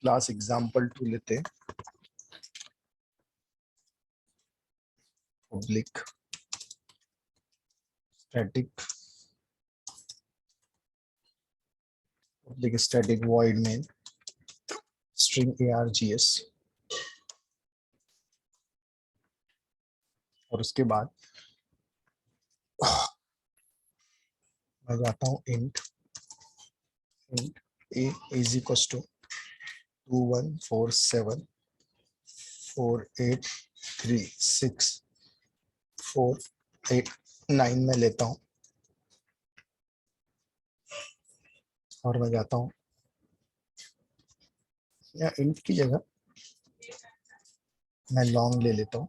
Class example2 लेते हैं, public static void main string args, और उसके बाद मैं जाता हूँ int a is equals to 2147483648 में लेता हूँ, और मैं जाता हूँ या int की जगह मैं लॉन्ग ले लेता हूँ,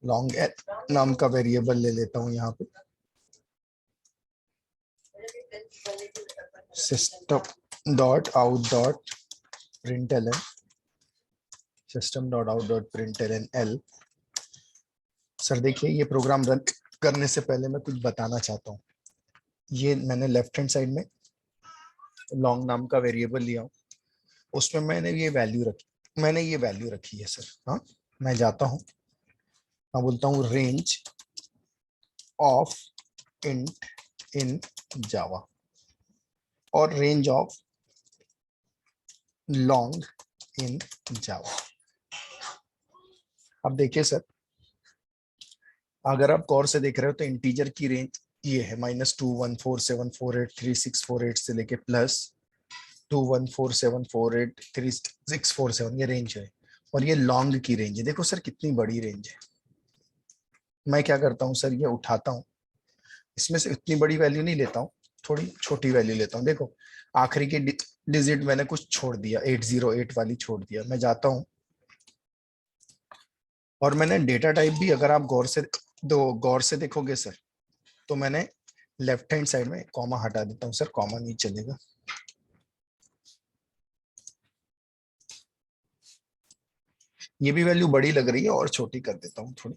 लॉन्ग नाम का वेरिएबल ले लेता हूँ यहाँ पे, system.out.println l। सर देखिए, ये प्रोग्राम रन करने से पहले मैं कुछ बताना चाहता हूँ। ये मैंने लेफ्ट हैंड साइड में लॉन्ग नाम का वेरिएबल लिया हूँ, उसमें मैंने ये वैल्यू रखी है सर। हाँ, मैं जाता हूँ, मैं बोलता हूँ रेंज ऑफ इंट इन जावा और रेंज ऑफ लॉन्ग इन जावा। अब देखिए सर, अगर आप गौर से देख रहे हो तो इंटीजर की रेंज ये है -2147483648 से लेके +2147483647, ये रेंज है, और ये लॉन्ग की रेंज है। देखो सर कितनी बड़ी रेंज है। मैं क्या करता हूँ सर, ये उठाता हूँ, इसमें से इतनी बड़ी वैल्यू नहीं लेता हूँ, थोड़ी छोटी वैल्यू लेता हूँ। देखो आखिरी के डिजिट मैंने कुछ छोड़ दिया, 808 वाली छोड़ दिया। मैं जाता हूँ और मैंने डेटा टाइप भी, अगर आप गौर से देखोगे सर, तो मैंने लेफ्ट हैंड साइड में कॉमा हटा देता हूँ। सर कॉमा नहीं चलेगा, ये भी वैल्यू बड़ी लग रही है और छोटी कर देता हूँ थोड़ी।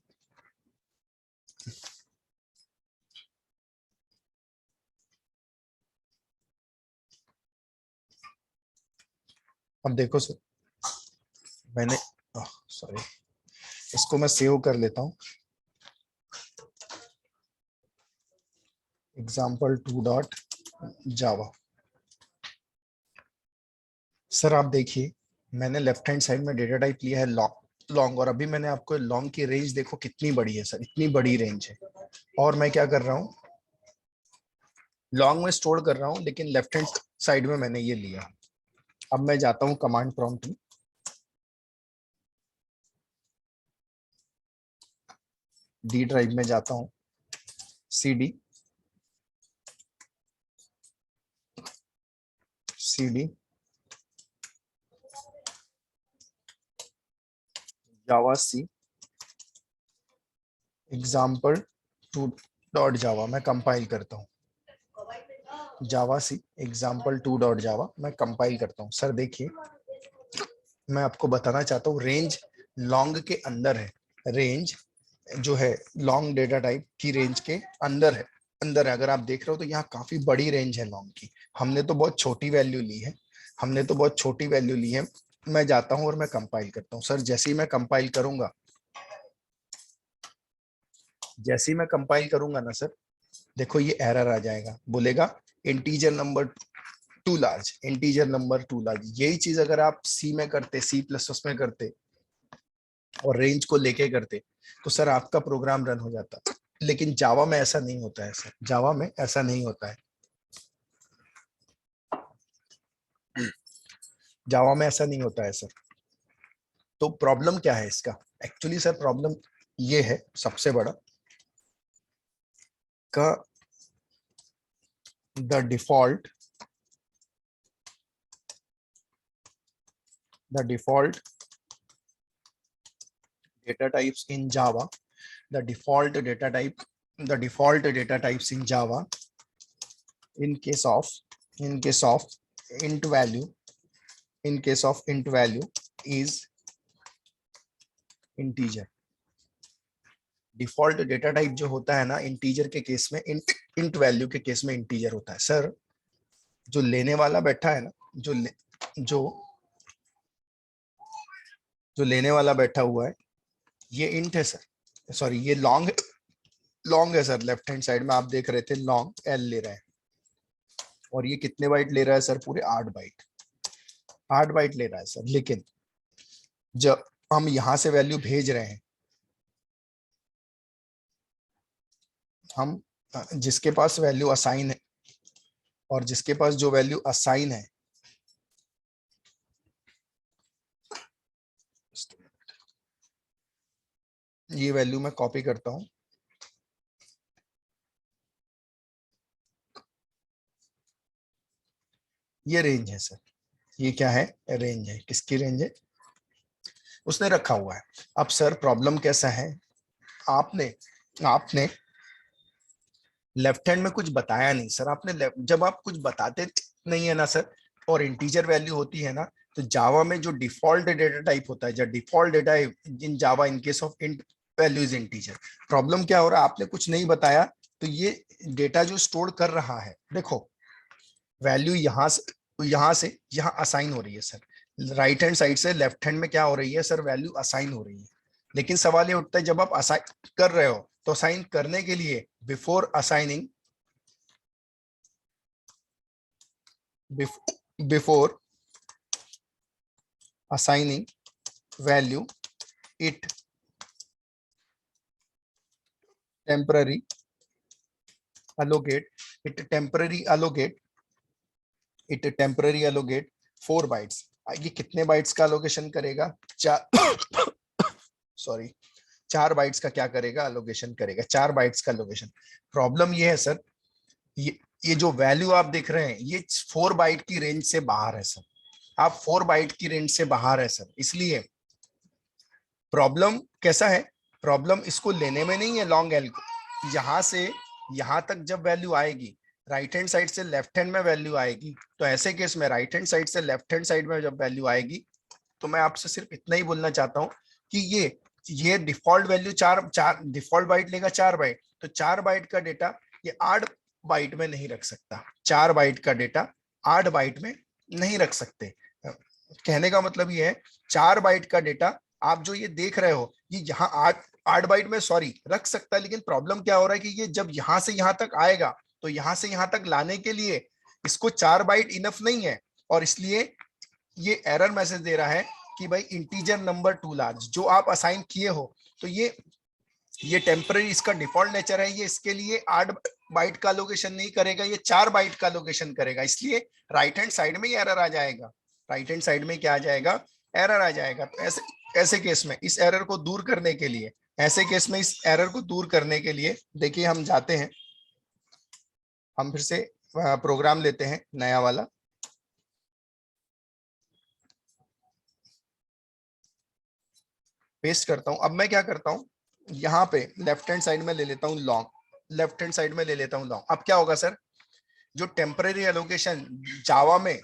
अब देखो सर, मैंने सॉरी, इसको मैं सेव कर लेता हूँ, example2.java। सर आप देखिए, मैंने लेफ्ट हैंड साइड में डेटा टाइप लिया है लॉन्ग, और अभी मैंने आपको लॉन्ग की रेंज देखो कितनी बड़ी है सर, इतनी बड़ी रेंज है। और मैं क्या कर रहा हूँ, लॉन्ग में स्टोर कर रहा हूँ, लेकिन लेफ्ट हैंड साइड में मैंने ये लिया। अब मैं जाता हूँ कमांड प्रॉम्प्ट में, डी ड्राइव में जाता हूँ, cd javac example2.java मैं कंपाइल करता हूँ, javac example2.java मैं कंपाइल करता हूँ। सर देखिए, मैं आपको बताना चाहता हूँ, रेंज लॉन्ग के अंदर है, रेंज जो है लॉन्ग डेटा टाइप की रेंज के अंदर है। अगर आप देख रहे हो तो यहाँ काफी बड़ी रेंज है लॉन्ग की। हमने तो बहुत छोटी वैल्यू ली है, मैं जाता हूँ और मैं कंपाइल करता हूँ। सर जैसे ही मैं कंपाइल करूंगा ना सर, देखो ये एरर आ जाएगा, बोलेगा इंटीजर नंबर टू लार्ज, यही चीज अगर आप C++ में करते और रेंज को लेके करते तो सर आपका प्रोग्राम रन हो जाता। लेकिन जावा में ऐसा नहीं होता है सर, जावा में ऐसा नहीं होता है, सर। तो प्रॉब्लम क्या है इसका? एक्चुअली सर प्रॉब्लम ये है सबसे बड़ा का the default data types in Java, the default data types in Java in case of int value is integer. Default data type जो होता है ना इंटीजर के केस में, इंट वैल्यू के केस में इंटीजर होता है सर। जो लेने वाला बैठा है ना, जो जो लेने वाला बैठा हुआ है ये इंट है सर, सॉरी ये लॉन्ग है सर। लेफ्ट हैंड साइड में आप देख रहे थे लॉन्ग एल ले रहा है, और ये कितने बाइट ले रहा है सर? पूरे 8 बाइट, 8 बाइट ले रहा है सर। लेकिन जब हम यहां से वैल्यू भेज रहे हैं, हम जिसके पास वैल्यू असाइन है, और जिसके पास जो वैल्यू असाइन है, ये वैल्यू मैं कॉपी करता हूं। ये रेंज है सर, ये क्या है? रेंज है। किसकी रेंज है? उसने रखा हुआ है। अब सर प्रॉब्लम कैसा है, आपने आपने लेफ्ट हैंड में कुछ बताया नहीं सर। आपने जब आप कुछ बताते नहीं है ना सर, और इंटीजर वैल्यू होती है ना, तो जावा में जो डिफॉल्ट डेटा टाइप होता है, जो default data in Java in case of int value is integer. Problem क्या हो रहा है, आपने कुछ नहीं बताया, तो ये डेटा जो स्टोर कर रहा है, देखो वैल्यू यहां से यहां असाइन हो रही है सर। राइट हैंड साइड से लेफ्ट हैंड में क्या हो रही है सर? वैल्यू असाइन हो रही है। लेकिन सवाल ये उठता है, जब आप असाइन कर रहे हो, तो असाइन करने के लिए before assigning, before assigning value, it temporary allocate it temporary allocate 4 bytes. ये कितने बाइट्स का अलोकेशन करेगा? चार सॉरी 4 बाइट्स का क्या करेगा? अलोकेशन करेगा, 4 बाइट्स का अलोकेशन। प्रॉब्लम ये है सर, ये जो वैल्यू आप देख रहे हैं, ये 4 बाइट की रेंज से बाहर है सर। आप 4 बाइट की रेंज से बाहर है सर, इसलिए प्रॉब्लम कैसा है? प्रॉब्लम इसको लेने में नहीं है, लॉन्ग एल को। यहां से यहां तक जब वैल्यू आएगी, राइट हैंड साइड से लेफ्ट हैंड में वैल्यू आएगी, तो ऐसे केस में राइट हैंड साइड से लेफ्ट हैंड साइड में जब वैल्यू आएगी, तो मैं आपसे सिर्फ इतना ही बोलना चाहता हूं कि ये डिफॉल्ट वैल्यू चार चार डिफॉल्ट बाइट लेगा, 4 बाइट। तो 4 बाइट का डेटा ये 8 बाइट में नहीं रख सकता। 4 बाइट का डेटा 8 बाइट में नहीं रख सकते। कहने का मतलब ये है, 4 बाइट का डेटा आप जो ये देख रहे हो, ये यहाँ 8 8 बाइट में सॉरी रख सकता है। लेकिन प्रॉब्लम क्या हो रहा है कि ये जब यहां से यहां तक आएगा, तो यहां से यहां तक लाने के लिए इसको 4 बाइट इनफ नहीं है, और इसलिए ये एरर मैसेज दे रहा है कि भाई इंटीजर नंबर टू लार्ज जो आप असाइन किए हो, तो ये टेम्पररी, इसका डिफॉल्ट नेचर है, ये इसके लिए 8 बाइट का लोकेशन नहीं करेगा, ये 4 बाइट का लोकेशन करेगा। इसलिए राइट हैंड साइड में ये एरर आ जाएगा। राइट हैंड साइड में क्या आ जाएगा? एरर आ जाएगा। तो ऐसे ऐसे केस में इस एरर को दूर करने के लिए, ऐसे केस में इस एरर को दूर करने के लिए देखिए हम जाते हैं, हम फिर से प्रोग्राम लेते हैं नया वाला। पेस्ट करता हूं। अब मैं क्या करता हूं, यहाँ पे लेफ्ट हैंड साइड में ले लेता हूँ लॉन्ग, लेफ्ट हैंड साइड में ले लेता हूँ लॉन्ग। अब क्या होगा सर, जो टेम्पररी एलोकेशन जावा में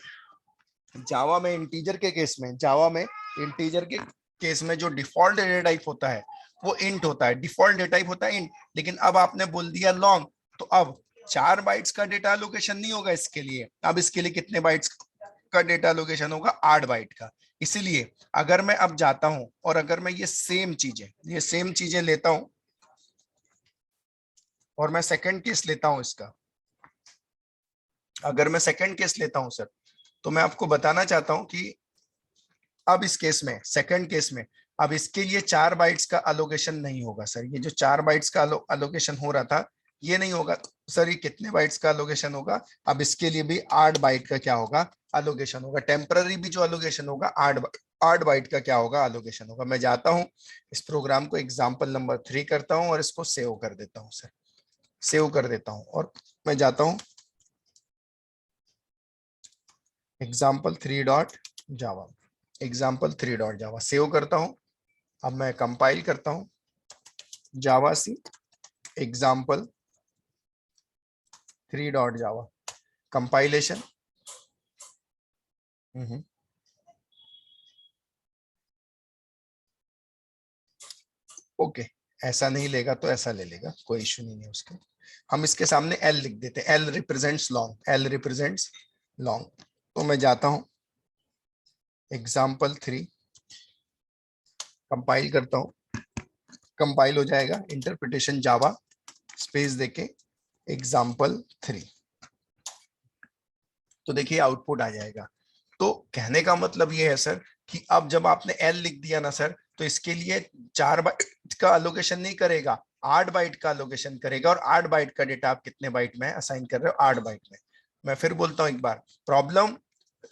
इंटीजर के केस में, जावा में इंटीजर के केस में जो डिफॉल्ट डेटा टाइप होता है वो इंट होता है, डिफॉल्ट डेटा टाइप होता है इंट। लेकिन अब आपने बोल दिया लॉन्ग, तो अब 4 बाइट्स का डेटा लोकेशन नहीं होगा इसके लिए। अब इसके लिए कितने बाइट्स का डेटा लोकेशन होगा? 8 बाइट का। इसीलिए अगर मैं अब जाता हूं और अगर मैं ये सेम चीजें लेता हूं, और मैं सेकंड केस लेता हूं इसका, अगर मैं सेकंड केस लेता हूं सर, तो मैं आपको बताना चाहता हूं कि अब इस केस में, सेकंड केस में, अब इसके लिए 4 बाइट्स का अलोकेशन नहीं होगा सर। ये जो 4 बाइट्स का अलोकेशन हो रहा था, ये नहीं होगा सर। ये कितने बाइट्स का अलोकेशन होगा? अब इसके लिए भी 8 बाइट का क्या होगा? अलोकेशन होगा। टेम्पररी भी जो अलोकेशन होगा, 8 बाइट का क्या होगा? अलोकेशन होगा। मैं जाता हूं, इस प्रोग्राम को एग्जाम्पल नंबर 3 करता हूं और इसको सेव कर देता हूं सर, सेव कर देता हूं। और मैं जाता हूं example3.java, example3.java सेव करता हूं। अब मैं कंपाइल करता हूं, जावा सी example3.java कंपाइलेशन। ओके, ऐसा नहीं लेगा तो ऐसा ले लेगा, कोई इश्यू नहीं है उसके। हम इसके सामने एल लिख देते हैं, L represents long, L represents long. तो मैं जाता हूं एग्जाम्पल 3, कंपाइल करता हूं, कंपाइल हो जाएगा इंटरप्रिटेशन जावा स्पेस देके एग्जाम्पल 3। तो देखिए आउटपुट आ जाएगा। तो कहने का मतलब ये है सर कि अब जब आपने एल लिख दिया ना सर, तो इसके लिए 4 बाइट का अलोकेशन नहीं करेगा, 8 बाइट का अलोकेशन करेगा। और 8 बाइट का डेटा आप कितने बाइट में असाइन कर रहे हो? 8 बाइट में। मैं फिर बोलता हूं एक बार, प्रॉब्लम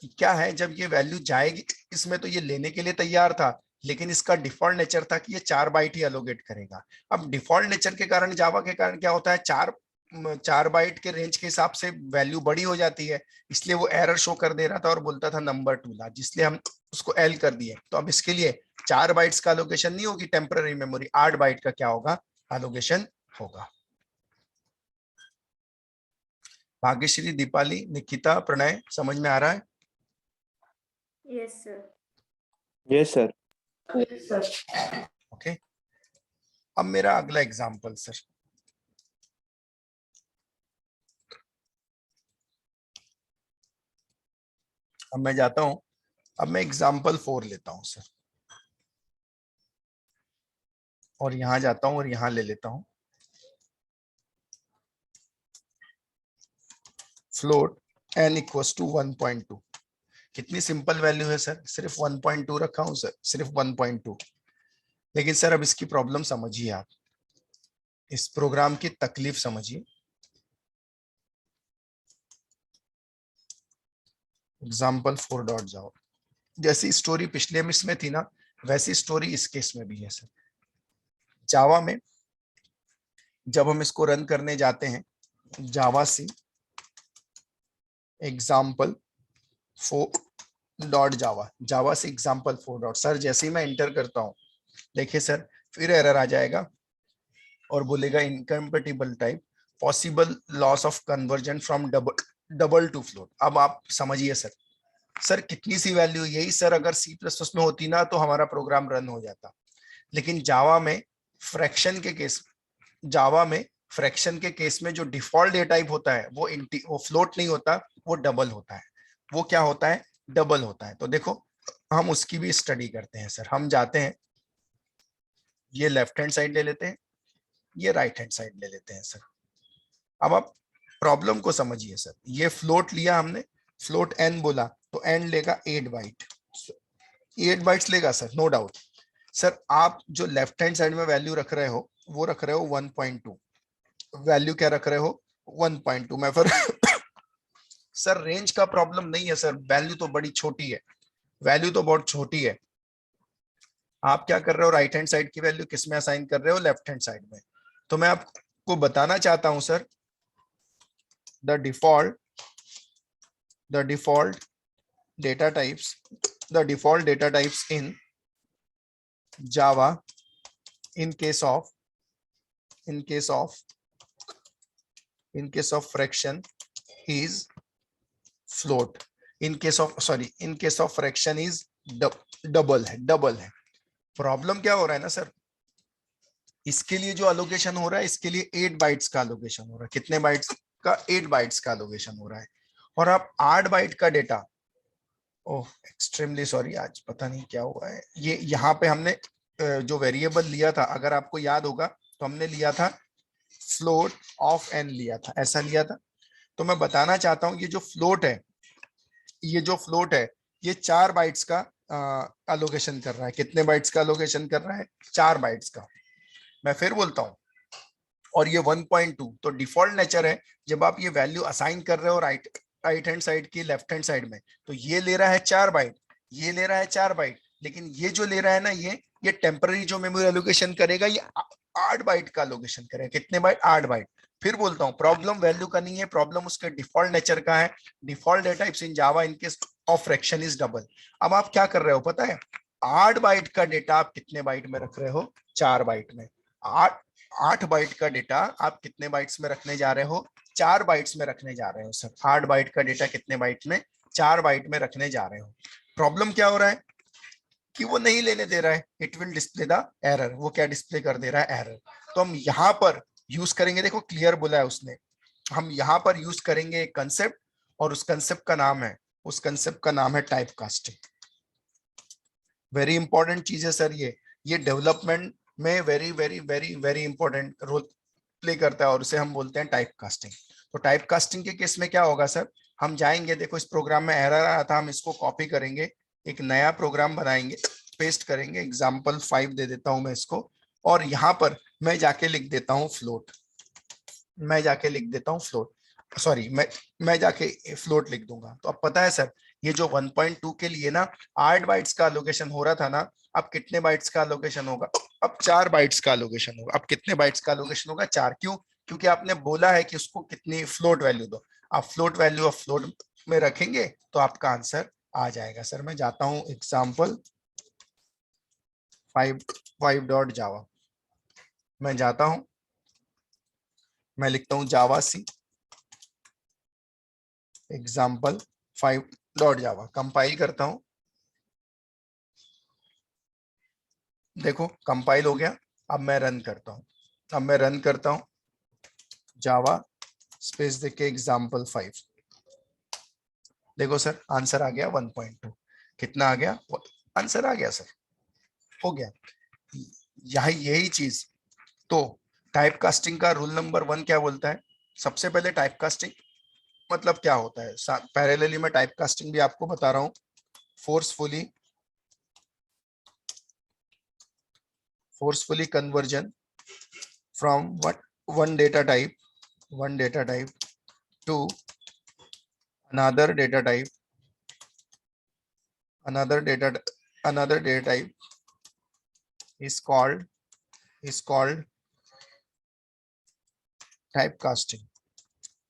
क्या है, जब ये वैल्यू जाएगी इसमें तो ये लेने के लिए तैयार था, लेकिन इसका डिफॉल्ट नेचर था कि ये 4 बाइट ही अलोकेट करेगा। अब डिफॉल्ट नेचर के कारण, जावा के कारण क्या होता है, 4 बाइट के रेंज के हिसाब से वैल्यू बड़ी हो जाती है, इसलिए वो एरर शो कर दे रहा था और बोलता था नंबर टू लार्ज, इसलिए हम उसको एल कर दिए। तो अब इसके लिए 4 बाइट्स का अलोकेशन नहीं होगी टेम्पररी मेमोरी, 8 बाइट का क्या होगा, अलोकेशन होगा। भाग्यश्री, दीपाली, निकिता, प्रणय, समझ में आ रहा है? Yes sir. Yes sir. Yes sir. Okay, अब मेरा अगला एग्जांपल सर, अब मैं जाता हूं, अब मैं एग्जाम्पल 4 लेता हूं सर, और यहां जाता हूं और यहां ले लेता हूं फ्लोट n इक्वल्स टू 1.2। कितनी सिंपल वैल्यू है सर, सिर्फ 1.2 रखा हूं सर, सिर्फ 1.2। लेकिन सर अब इसकी प्रॉब्लम समझिए आप, इस प्रोग्राम की तकलीफ समझिए। एग्जाम्पल 4 डॉट जाओ, जैसी स्टोरी पिछले मिस में थी ना, वैसी स्टोरी इस केस में भी है सर। जावा में जब हम इसको रन करने जाते हैं, जावा सी एग्जाम्पल 4 डॉट जावा, जावा से एग्जाम्पल 4 डॉट, सर जैसे ही मैं एंटर करता हूं, देखिए सर फिर एरर आ जाएगा और बोलेगा incompatible type, possible loss of conversion from double two float. अब आप समझिए सर, सर कितनी सी वैल्यू, यही सर अगर सी प्लस प्लस में होती ना तो हमारा प्रोग्राम रन हो जाता। लेकिन जावा में फ्रैक्शन के केस, जावा में फ्रैक्शन के केस में जो डिफॉल्ट डेटा टाइप होता है वो फ्लोट नहीं होता, वो डबल होता है। वो क्या होता है, डबल होता है। तो देखो हम उसकी भी स्टडी करते हैं सर। हम जाते हैं, ये लेफ्ट हैंड साइड ले लेते हैं, ये राइट हैंड साइड ले लेते हैं सर। अब आप प्रॉब्लम को समझिए सर, ये फ्लोट लिया हमने, फ्लोट n बोला तो n लेगा 8 बाइट, 8 बाइट्स लेगा सर, नो डाउट। सर आप जो लेफ्ट हैंड साइड में वैल्यू रख रहे हो वो रख रहे हो 1.2, वैल्यू क्या रख रहे हो 1.2। मैं फिर सर रेंज का प्रॉब्लम नहीं है सर, वैल्यू तो बड़ी छोटी है, वैल्यू तो बहुत छोटी है। आप क्या कर रहे हो, राइट हैंड साइड की वैल्यू किस में असाइन कर रहे हो, लेफ्ट हैंड साइड में। तो मैं आपको बताना चाहता हूं sir, the default data types, the default data types in Java in case of fraction is float, in case of fraction is double है। प्रॉब्लम क्या हो रहा है ना सर, इसके लिए जो अलोकेशन हो रहा है, इसके लिए 8 बाइट्स का अलोकेशन हो रहा है। कितने बाइट्स का, 8 बाइट्स का अलोकेशन हो रहा है। और आप 8 बाइट का डेटा, ओह एक्सट्रीमली सॉरी, आज पता नहीं क्या हुआ है, ये यहाँ पे हमने जो वेरिएबल लिया था, अगर आपको याद होगा तो हमने लिया था फ्लोट ऑफ n लिया था, ऐसा लिया था। तो मैं बताना चाहता हूँ ये जो फ्लोट है, ये 4 बाइट्स का अलोकेशन कर रहा है। कितने बाइट्स का अलोकेशन कर रहा है, 4 बाइट्स का। मैं फिर बोलता हूँ, और ये 1.2 तो डिफॉल्ट नेचर है, जब आप ये वैल्यू असाइन कर रहे हो राइट हैंड साइड की लेफ्ट हैंड साइड में, तो ये ले रहा है 4 बाइट, ये ले रहा है 4 बाइट, लेकिन ये जो ले रहा है ना, ये टेम्पररी जो मेमोरी एलोकेशन करेगा, ये 8 बाइट का एलोकेशन करेगा। कितने बाइट, 8 बाइट। फिर बोलता हूँ प्रॉब्लम वैल्यू का नहीं है, प्रॉब्लम उसके डिफॉल्ट नेचर का है। Default data types in Java in case of fraction is double. अब आप क्या कर रहे हो पता है, 8 बाइट का डेटा आप कितने बाइट में रख रहे हो, 4 बाइट में। 8 बाइट का डेटा आप कितने बाइट्स में रखने जा रहे हो, 4 बाइट्स में रखने जा रहे हो सर। 8 बाइट का डेटा कितने बाइट में, 4 बाइट में रखने जा रहे हो। प्रॉब्लम क्या हो रहा है, कि वो नहीं लेने दे रहा है, it will display the error. वो क्या डिस्प्ले कर दे रहा है? एरर। तो हम यहाँ पर यूज करेंगे, देखो क्लियर बोला है उसने, हम यहाँ पर यूज करेंगे एक कंसेप्ट, और उस कंसेप्ट का नाम है, उस कंसेप्ट का नाम है टाइप कास्टिंग। वेरी इंपॉर्टेंट चीज है सर ये डेवलपमेंट में very very very very important role play करता है, और उसे हम बोलते हैं टाइप कास्टिंग। तो टाइप कास्टिंग के केस में क्या होगा सर, हम जाएंगे, देखो इस प्रोग्राम में एरर आया था, हम इसको कॉपी करेंगे, एक नया प्रोग्राम बनाएंगे, पेस्ट करेंगे, एग्जाम्पल 5 दे देता हूं मैं इसको, और यहाँ पर मैं जाके लिख देता हूँ फ्लोट, मैं जाके लिख देता हूँ फ्लोट, सॉरी मैं जाके फ्लोट लिख दूंगा। तो अब पता है सर, ये जो 1.2 के लिए ना 8 बाइट्स का एलोकेशन हो रहा था ना, अब कितने बाइट्स का एलोकेशन होगा? अब 4 बाइट्स का एलोकेशन होगा। अब कितने बाइट्स का एलोकेशन होगा? 4। क्यों? क्योंकि आपने बोला है कि उसको कितनी फ्लोट वैल्यू दो। आप फ्लोट वैल्यू ऑफ फ्लोट में रखेंगे तो आपका आंसर आ जाएगा। सर मैं जाता हूं एग्जाम्पल 5 डॉट जावा, मैं जाता हूं, मैं लिखता हूं जावा सी एग्जाम्पल 5 डॉट जावा, कंपाइल करता हूं, देखो कंपाइल हो गया। अब मैं रन करता हूं, अब मैं रन करता हूं, जावा स्पेस देके एग्जाम्पल 5, देखो सर आंसर आ गया 1.2। कितना आ गया? आंसर आ गया सर, हो गया। यही चीज, तो टाइप कास्टिंग का रूल नंबर 1 क्या बोलता है? सबसे पहले टाइप कास्टिंग मतलब क्या होता है, पैरेलली मैं टाइप कास्टिंग भी आपको बता रहा हूं। Forcefully conversion from one data type to another data type another data another data type is called typecasting,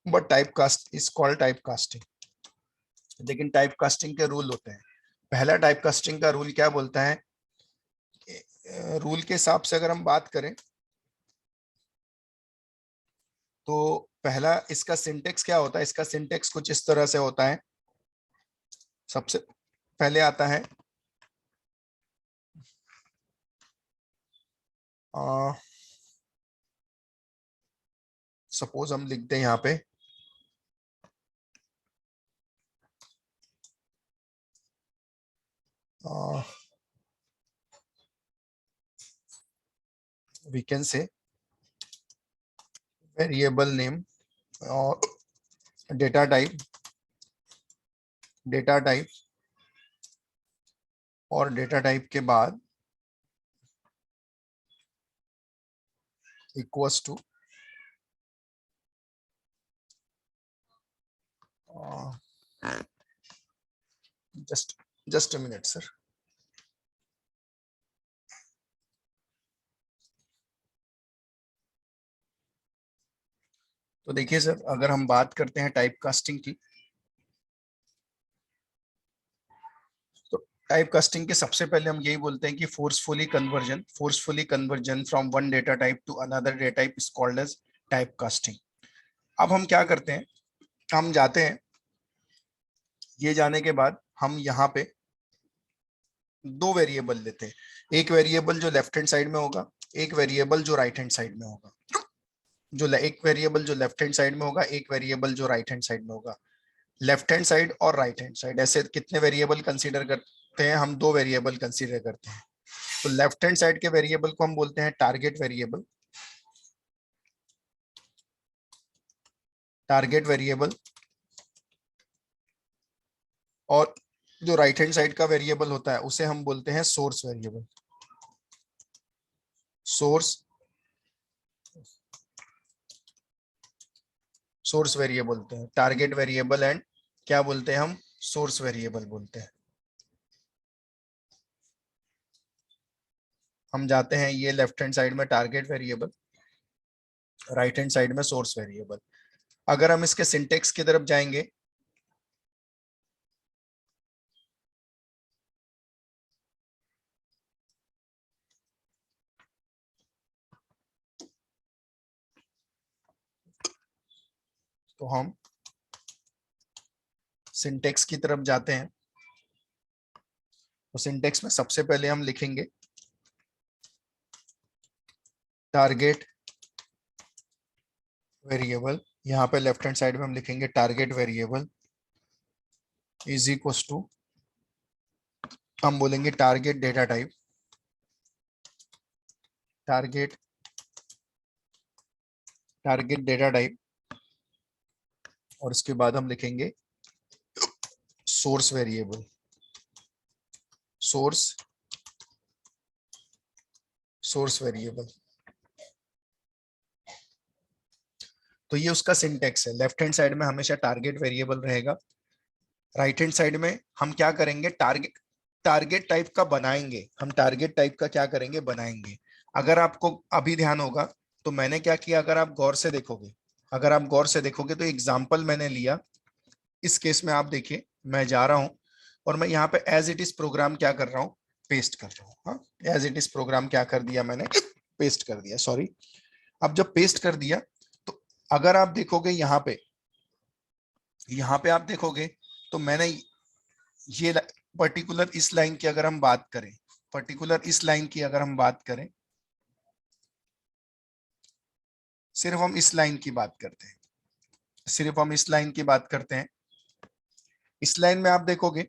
but typecast is called typecasting। लेकिन टाइपकास्टिंग के रूल होते हैं। पहला टाइपकास्टिंग का रूल क्या बोलता है? रूल के हिसाब से अगर हम बात करें तो पहला इसका सिंटेक्स क्या होता है? इसका सिंटेक्स कुछ इस तरह से होता है। सबसे पहले आता है सपोज हम लिखते हैं यहाँ पे we can say variable name और data type और data type के बाद equals to just a minute sir। तो देखिए सर, अगर हम बात करते हैं टाइप कास्टिंग की, तो टाइप कास्टिंग के सबसे पहले हम यही बोलते हैं कि forcefully conversion from one data type to another data type is called as type casting. अब हम क्या करते हैं, हम जाते हैं, ये जाने के बाद हम यहाँ पे 2 वेरिएबल लेते हैं, एक वेरिएबल जो लेफ्ट हैंड साइड में होगा, एक वेरिएबल जो राइट हैंड साइड में होगा। एक वेरिएबल जो लेफ्ट हैंड साइड में होगा, एक वेरिएबल जो राइट हैंड साइड में होगा। लेफ्ट हैंड साइड और राइट हैंड साइड ऐसे कितने वेरिएबल कंसीडर करते हैं? हम 2 वेरिएबल कंसीडर करते हैं। तो लेफ्ट हैंड साइड के वेरिएबल को हम बोलते हैं टारगेट वेरिएबल, और जो राइट हैंड साइड का वेरिएबल होता है उसे हम बोलते हैं सोर्स वेरिएबल। सोर्स वेरिएबल बोलते हैं, टारगेट वेरिएबल एंड क्या बोलते हैं हम? सोर्स वेरिएबल बोलते हैं। हम जाते हैं ये लेफ्ट हैंड साइड में target variable, right hand side में सोर्स वेरिएबल। अगर हम इसके सिंटेक्स की तरफ जाएंगे तो हम सिंटेक्स की तरफ जाते हैं, तो सिंटेक्स में सबसे पहले हम लिखेंगे टारगेट वेरिएबल, यहाँ पे लेफ्ट हैंड साइड में हम लिखेंगे target variable is equal to, हम बोलेंगे target data type, target data type, और इसके बाद हम लिखेंगे सोर्स वेरिएबल, सोर्स वेरिएबल। तो ये उसका सिंटेक्स है। लेफ्ट हैंड साइड में हमेशा टारगेट वेरिएबल रहेगा, राइट हैंड साइड में हम क्या करेंगे, टारगेट टाइप का बनाएंगे, हम टारगेट टाइप का क्या करेंगे, बनाएंगे। अगर आपको अभी ध्यान होगा तो मैंने क्या किया, अगर आप गौर से देखोगे तो एग्जांपल मैंने लिया। इस केस में आप देखिए, मैं जा रहा हूं और मैं यहाँ पे एज इट इज प्रोग्राम क्या कर रहा हूँ, पेस्ट कर रहा हूँ। हाँ, एज इट इज प्रोग्राम क्या कर दिया मैंने, पेस्ट कर दिया, सॉरी। अब जब पेस्ट कर दिया तो अगर आप देखोगे यहाँ पे आप देखोगे तो मैंने ये पर्टिकुलर इस लाइन की अगर हम बात करें, सिर्फ हम इस लाइन की बात करते हैं, इस लाइन में आप देखोगे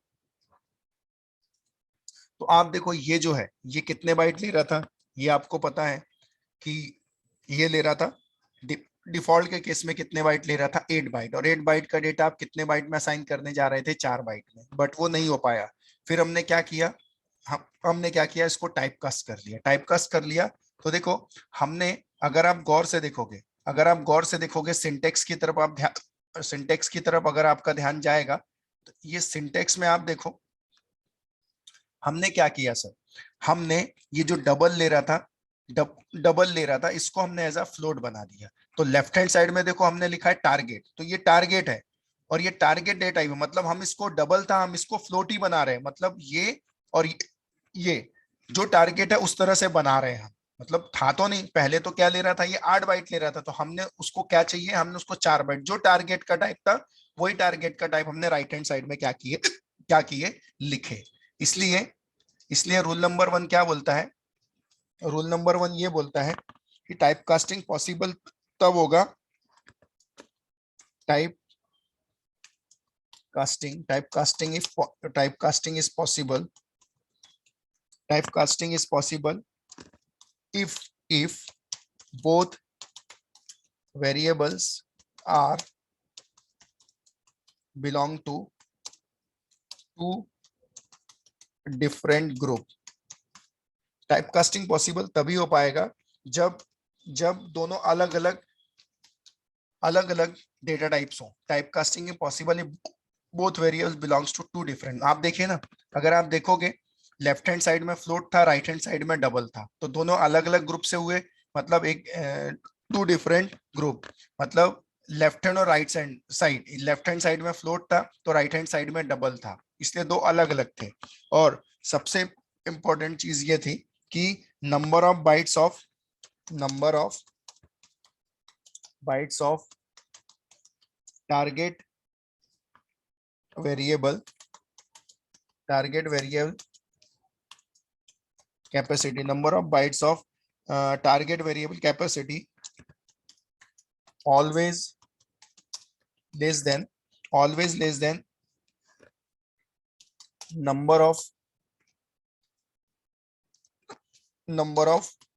तो आप देखो ये जो है ये कितने बाइट ले रहा था, ये आपको पता है कि ये ले रहा था डिफॉल्ट के केस में कितने बाइट ले रहा था, 8 बाइट, और 8 बाइट का डेटा आप कितने बाइट में असाइन करने जा रहे थे, 4 बाइट में, बट वो नहीं हो पाया। फिर हमने क्या किया, इसको टाइपकास्ट कर लिया। तो देखो हमने, अगर आप गौर से देखोगे सिंटेक्स की तरफ अगर आपका ध्यान जाएगा तो ये सिंटेक्स में आप देखो हमने क्या किया सर, हमने ये जो डबल ले रहा था इसको हमने एज अ फ्लोट बना दिया। तो लेफ्ट हैंड साइड में देखो हमने लिखा है टारगेट, तो ये टारगेट है और ये टारगेट डेटा टाइप है, मतलब हम इसको डबल था हम इसको फ्लोट ही बना रहे हैं, मतलब ये और ये जो टारगेट है उस तरह से बना रहे हैं हम, मतलब था तो नहीं, पहले तो क्या ले रहा था, ये 8 बाइट ले रहा था, तो हमने उसको क्या चाहिए, हमने उसको 4 बाइट, जो टारगेट का टाइप था वही टारगेट का टाइप हमने राइट हैंड साइड में क्या किए लिखे। इसलिए रूल नंबर 1 क्या बोलता है, रूल नंबर 1 ये बोलता है कि टाइप कास्टिंग पॉसिबल तब होगा, type casting is possible if both variables are belong to two different group। Typecasting possible तभी हो पाएगा जब दोनों अलग अलग डेटा टाइप्स हो। Typecasting is possible if both variables belongs to two different. आप देखिए ना, अगर आप देखोगे लेफ्ट हैंड साइड में फ्लोट था, राइट हैंड साइड में डबल था, तो दोनों अलग अलग ग्रुप से हुए, मतलब एक टू डिफरेंट ग्रुप, मतलब लेफ्ट हैंड और right side, left hand side में फ्लोट था तो राइट हैंड साइड में डबल था, इसलिए दो अलग अलग थे। और सबसे इंपॉर्टेंट चीज ये थी कि number of bytes of target variable capacity, number of bytes of target variable capacity always less than number of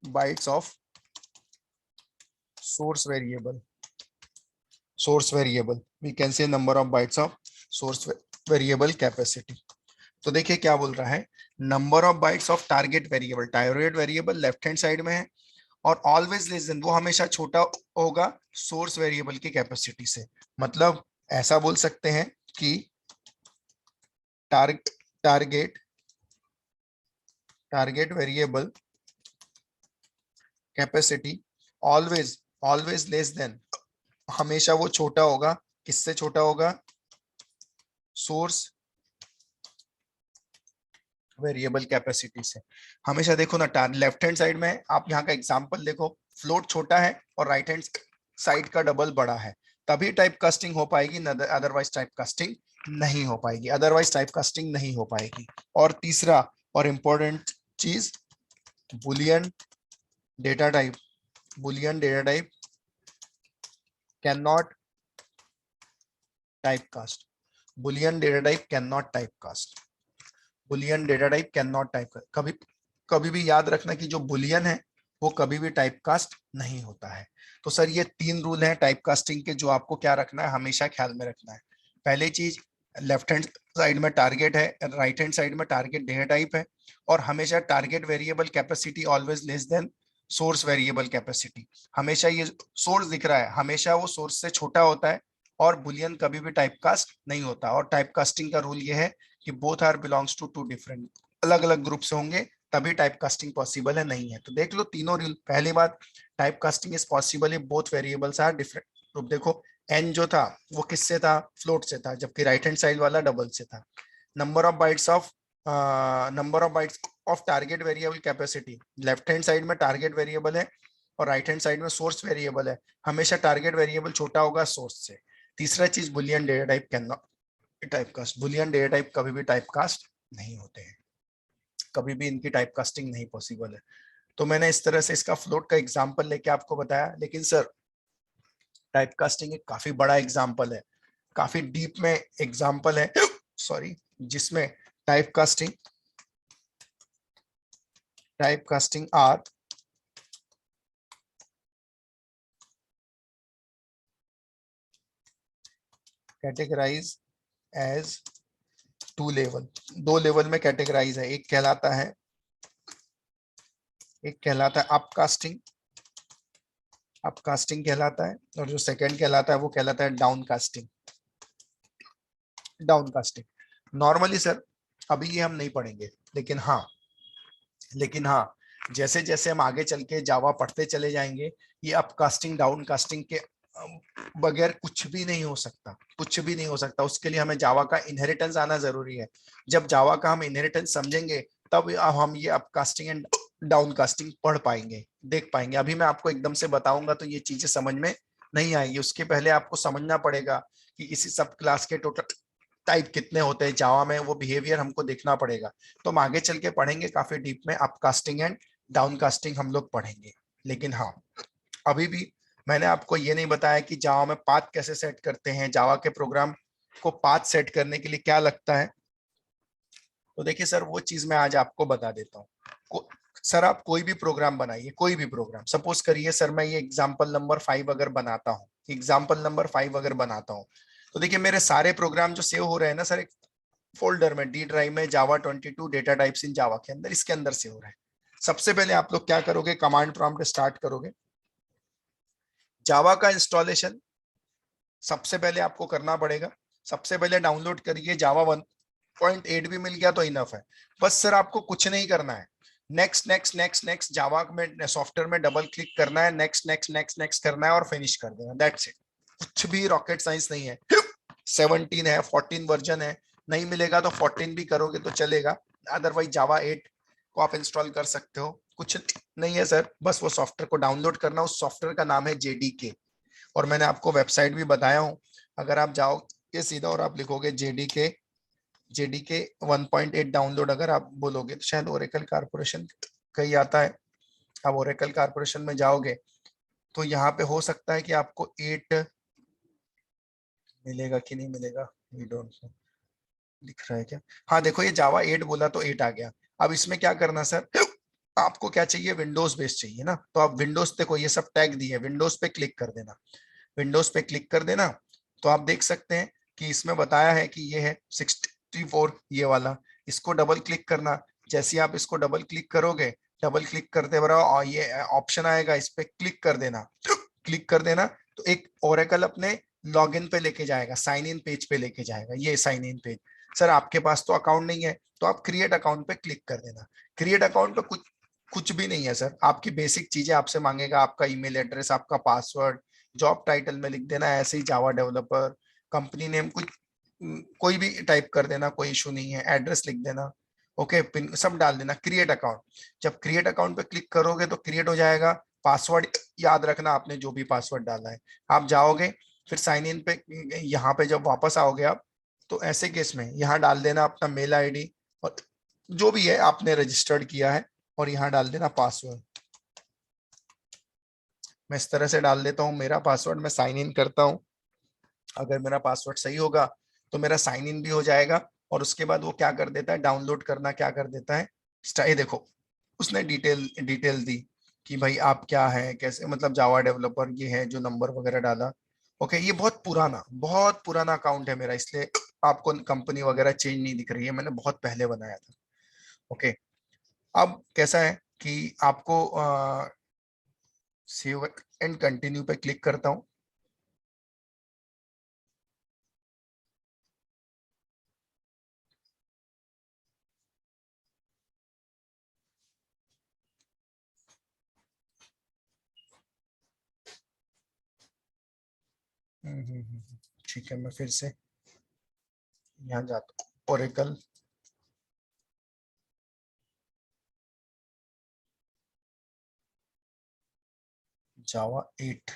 bytes of source variable, we can say number of bytes of source variable capacity। तो देखिए क्या बोल रहा है, number of bytes of target variable left hand side में है, और always less than, वो हमेशा छोटा होगा सोर्स वेरिएबल की कैपेसिटी से। मतलब ऐसा बोल सकते हैं कि target variable capacity always less than, हमेशा वो छोटा होगा, किससे छोटा होगा, सोर्स वेरिएबल कैपेसिटी से। हमेशा देखो ना, लेफ्ट हैंड साइड में आप यहाँ का एग्जांपल देखो, फ्लोट छोटा है और राइट हैंड साइड का डबल बड़ा है, तभी टाइप कास्टिंग हो पाएगी, अदरवाइज टाइप कास्टिंग नहीं हो पाएगी, अदरवाइज टाइप कास्टिंग नहीं हो पाएगी। और तीसरा और इंपॉर्टेंट चीज, boolean data type, boolean data type can not type cast, boolean data type can not type cast, boolean data type can not type. कभी कभी भी याद रखना कि जो बुलियन है वो कभी भी टाइप कास्ट नहीं होता है। तो सर ये 3 रूल हैं टाइप कास्टिंग के जो आपको क्या रखना है, हमेशा ख्याल में रखना है। पहली चीज, लेफ्ट हैंड साइड में टारगेट है, राइट हैंड साइड में टारगेट डेटा टाइप है, और हमेशा target variable capacity always less than source variable capacity. हमेशा ये सोर्स दिख रहा है, हमेशा वो सोर्स से छोटा होता है, और बुलियन कभी भी टाइप कास्ट नहीं होता। और टाइप कास्टिंग का रूल ये है कि both are belongs to two different, अलग अलग ग्रुप से होंगे तभी टाइप कास्टिंग पॉसिबल है, नहीं है। तो देख लो तीनों रूल। पहली बात, type casting is possible if both variables are different. तो देखो एन जो था वो किससे था, फ्लोट से था, जबकि राइट हैंड साइड वाला डबल से था। Number of bytes of target variable capacity, left hand side में टारगेट वेरिएबल है और राइट हैंड साइड में सोर्स वेरिएबल है, हमेशा टारगेट वेरिएबल छोटा होगा सोर्स से। तीसरा चीज, boolean data type can not type cast, boolean data type कभी भी टाइप कास्ट नहीं होते हैं, कभी भी इनकी टाइप कास्टिंग नहीं पॉसिबल है। तो मैंने इस तरह से इसका फ्लोट का एग्जांपल लेके आपको बताया, लेकिन सर टाइप कास्टिंग एक काफी बड़ा एग्जांपल है, काफी डीप में एग्जांपल है सॉरी, जिसमें type casting are categorise as 2 level, 2 level में कैटेगराइज है। एक कहलाता है अपकास्टिंग, अपकास्टिंग कहलाता है, और जो सेकंड कहलाता है वो कहलाता है डाउनकास्टिंग, डाउनकास्टिंग। नॉर्मली सर अभी ये हम नहीं पढ़ेंगे, लेकिन हाँ जैसे जैसे हम आगे चल के जावा पढ़ते चले जाएंगे, ये अपकास्टिंग डाउनकास्टिंग के बगैर कुछ भी नहीं हो सकता, कुछ भी नहीं हो सकता। उसके लिए हमें जावा का इनहेरिटेंस आना जरूरी है। जब जावा का हम इनहेरिटेंस समझेंगे तब हम ये अपकास्टिंग एंड डाउनकास्टिंग पढ़ पाएंगे, देख पाएंगे। अभी मैं आपको एकदम से बताऊंगा तो ये चीजें समझ में नहीं आएगी। उसके पहले आपको समझना पड़ेगा कि इसी सब क्लास के टोटल टाइप कितने होते हैं जावा में, वो बिहेवियर हमको देखना पड़ेगा। तो हम आगे चल के पढ़ेंगे काफी डीप में, अपकास्टिंग एंड डाउनकास्टिंग हम लोग पढ़ेंगे। लेकिन हाँ, अभी भी मैंने आपको ये नहीं बताया कि जावा में पाथ कैसे सेट करते हैं, जावा के प्रोग्राम को पाथ सेट करने के लिए क्या लगता है। तो देखिए सर, वो चीज मैं आज आपको बता देता हूँ। सर आप कोई भी प्रोग्राम बनाइए, कोई भी प्रोग्राम, सपोज करिए सर मैं ये एग्जाम्पल नंबर 5 अगर बनाता हूँ, एग्जाम्पल नंबर 5 अगर बनाता हूँ, तो देखिए मेरे सारे प्रोग्राम जो सेव हो रहे हैं ना सर, एक फोल्डर में डी ड्राइव में जावा 22 डेटा टाइप्स इन जावा के अंदर, इसके अंदर सेव हो रहा है। सबसे पहले आप लोग क्या करोगे, कमांड प्रॉम्प्ट स्टार्ट करोगे, जावा का इंस्टॉलेशन सबसे पहले आपको करना पड़ेगा। सबसे पहले डाउनलोड करिए, जावा 1.8 भी मिल गया तो इनफ है। बस सर आपको कुछ नहीं करना है, नेक्स्ट नेक्स्ट नेक्स्ट नेक्स्ट, जावा में सॉफ्टवेयर में डबल क्लिक करना है, नेक्स्ट नेक्स्ट नेक्स्ट नेक्स्ट करना है और फिनिश कर देना, दैट्स इट। कुछ भी रॉकेट साइंस नहीं है। 17 है, 14 वर्जन है, नहीं मिलेगा तो 14 भी करोगे तो चलेगा, अदरवाइज जावा 8 को आप इंस्टॉल कर सकते हो। कुछ नहीं है सर, बस वो सॉफ्टवेयर को डाउनलोड करना। उस सॉफ्टवेयर का नाम है जेडीके, और मैंने आपको वेबसाइट भी बताया हूँ। अगर आप जाओगे सीधा और आप लिखोगे जेडीके 1.8 डाउनलोड, अगर आप बोलोगे तो शायद ओरेकल कारपोरेशन कहीं आता है। आप ओरेकल कारपोरेशन में जाओगे तो यहाँ पे हो सकता है कि आपको 8 मिलेगा कि नहीं मिलेगा, वी डोंट नो, दिख रहा है क्या? हाँ देखो, ये जावा 8 बोला तो 8 आ गया। अब इसमें क्या करना सर, आपको क्या चाहिए, विंडोज बेस चाहिए ना, तो आप विंडोज, देखो ये सब टैग दिए, विंडोज पे क्लिक कर देना, विंडोज पे क्लिक कर देना। तो आप देख सकते हैं कि इसमें बताया है कि ये है 64, ये वाला, इसको डबल क्लिक करना। जैसे आप इसको डबल क्लिक करोगे, डबल क्लिक करते रहो और ये ऑप्शन आएगा, इस पे क्लिक कर देना, क्लिक कर देना। तो एक ओरेकल अपने लॉगिन पे लेके जाएगा, साइन इन पेज पे लेके जाएगा, ये साइन इन पेज। सर आपके पास तो अकाउंट नहीं है तो आप क्रिएट अकाउंट पे क्लिक कर देना। क्रिएट अकाउंट पे कुछ भी नहीं है सर, आपकी बेसिक चीजें आपसे मांगेगा, आपका ईमेल एड्रेस, आपका पासवर्ड, जॉब टाइटल में लिख देना ऐसे ही जावा डेवलपर, कंपनी नेम कुछ कोई भी टाइप कर देना, कोई इशू नहीं है, एड्रेस लिख देना, ओके, पिन सब डाल देना, क्रिएट अकाउंट। जब क्रिएट अकाउंट पे क्लिक करोगे तो क्रिएट हो जाएगा। पासवर्ड याद रखना आपने जो भी पासवर्ड डाला है, आप जाओगे फिर साइन इन पे, यहाँ पे जब वापस आओगे आप, तो ऐसे केस में यहाँ डाल देना अपना मेल आईडी और जो भी है आपने रजिस्टर्ड किया है, और यहाँ डाल देना पासवर्ड। मैं इस तरह से डाल देता हूँ मेरा पासवर्ड, मैं साइन इन करता हूँ। अगर मेरा पासवर्ड सही होगा तो मेरा साइन इन भी हो जाएगा, और उसके बाद वो क्या कर देता है, डाउनलोड करना क्या कर देता है, ये देखो उसने डिटेल दी कि भाई आप क्या है, कैसे, मतलब जावा डेवलपर ये है, जो नंबर वगैरह डाला। ओके, ये बहुत पुराना अकाउंट है मेरा, इसलिए आपको कंपनी वगैरह चेंज नहीं दिख रही है, मैंने बहुत पहले बनाया था। ओके, अब कैसा है कि आपको सेव एंड कंटिन्यू पे क्लिक करता हूं। ठीक है, मैं फिर से यहाँ जाता हूँ, ओरेकल, जावा 8,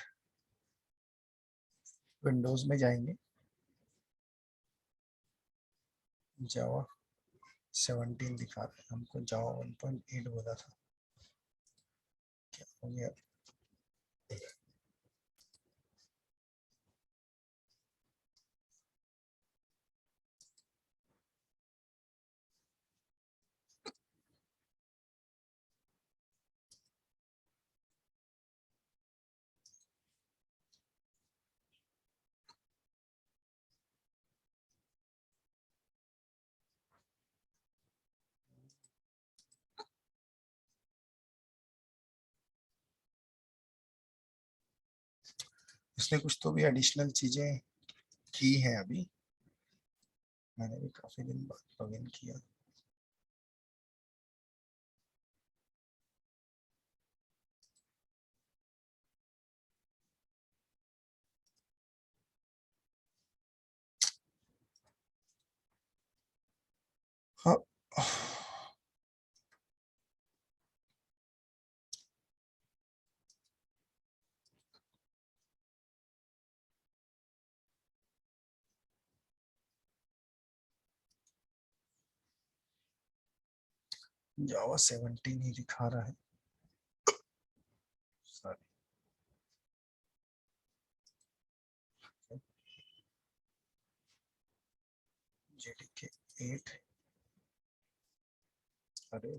विंडोज में जाएंगे, जावा 17 दिखा रहे हैं हमको, जावा 1.8 बोला था, क्या हो गया। उसने कुछ तो भी एडिशनल चीजें की हैं अभी, मैंने भी काफी दिन बाद लॉगिन किया। हाँ, जावा 17 ही दिखा रहा है, सॉरी। जेडीके 8, अरे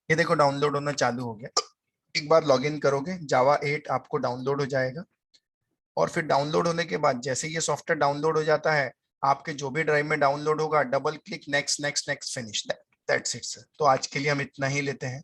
ये देखो डाउनलोड होना चालू हो गया। एक बार लॉगिन करोगे जावा 8 आपको डाउनलोड हो जाएगा, और फिर डाउनलोड होने के बाद जैसे ये सॉफ्टवेयर डाउनलोड हो जाता है, आपके जो भी ड्राइव में डाउनलोड होगा, double click, next next next, finish, that's it sir. तो आज के लिए हम इतना ही लेते हैं।